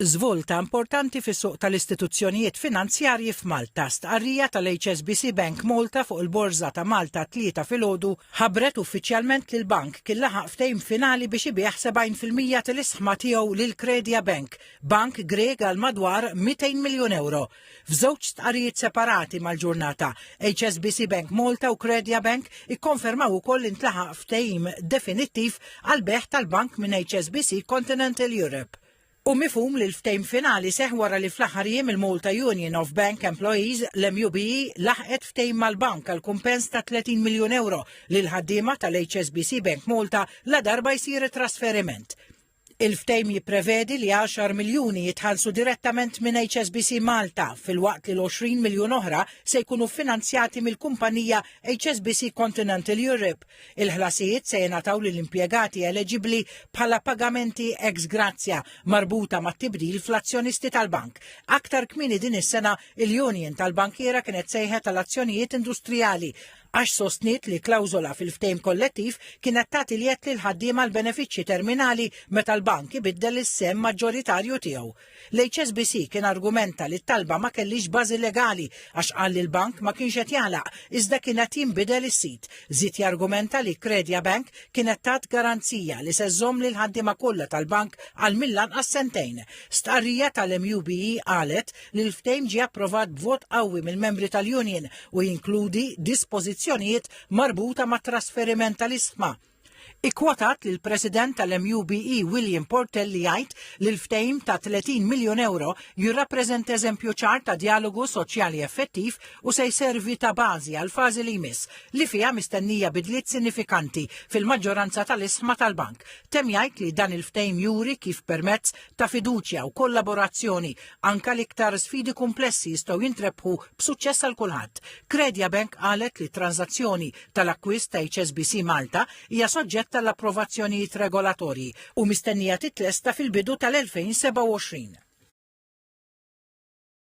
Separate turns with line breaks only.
Żvolta importanti fis-suq tal-istituzzjonijiet finanzjarji f'Malta. Stqarrija tal-HSBC Bank Malta fuq il-Borża ta' Malta 3 filgħodu ħabbret uffiċjalment li l-bank kien laħaq ftehim finali biex ibih 70% tal-isħma tiegħu lil Kredia Bank, bank Greg għal madwar 200 miljun euro. F'żewġ stqarrijiet separati mal-ġurnata, HSBC Bank Malta u Kredia Bank ikkonfermaw ukoll intlaħaq ftehim definittiv għal beħ tal-bank minn HSBC Continental Europe. U mifhum li l-ftehim finali seħ wara li fl-aħħar jiem il-Malta Union of Bank Employees l-MUBE laħqet ftehim mal-bank għal kumpens ta' 30 miljun euro lil ħaddiema tal-HSBC Bank Malta la darba jsir trasferiment. Il-ftehim jipprevedi li 10 miljuni jitħallsu direttament minn HSBC Malta fil-waqt li l-20 miljun oħra se jkunu finanzjati mill-kumpanija HSBC Continental Europe. Il-ħlasijiet se jingħataw lill-impjegati eligibbli bħala pagamenti ex grazia marbuta mat-tibdil fl-azzjonisti tal-bank. Aktar kmieni din is-sena il-Union tal-Bankiera kienet sejħet tal-azzjonijiet industrijali għax sostniet li klawżola fil-ftehim kollettiv kienet tagħti liet lil ħaddiema l-benefiċċji terminali meta l-bank ibiddel is-sem maġġoritarju tiegħu. L-HSBC kien argumenta li t-talba ma kellix bażi legali għax qal li l-bank ma kienx qed jagħlaq iżda kienet jinbidel is-sit. Żied jargumenta li Kredia Bank kienet tat garanzija li se żomm lil ħaddiema kollha tal-bank għal millanqas sentejn. Stqarrija tal-MUBE qalet li l-ftehim ġie approvat b'vot qawwi mill-membri tal-Union u jinkludi dispożizzjonijiet marbuta ma' trasferiment tal-isħma. Ikkwotat li l-President tal-MUBE William Portelli jgħid li l-ftehim ta' 30 miljun euro jirrappreżenta eżempju ċar ta' dialogu soċjali effettiv u se jservi ta' bażi għal fażi li jmiss li fiha mistennija bidliet sinifikanti fil-maġġoranza tal-isħma tal-bank. Temm jgħid li dan il-ftehim juri kif permezz ta' fiduċja u kollaborazzjoni anke l-iktar sfidi komplessi jistgħu jintrebħu b'suċċess għal kulħadd. Kredia Bank qalet li transazzjoni tal-akkwist ta' HSBC Malta hija soġġett tal-approvazzjonijiet regolatorji u mistennija titlesta fil-bidu tal-2027.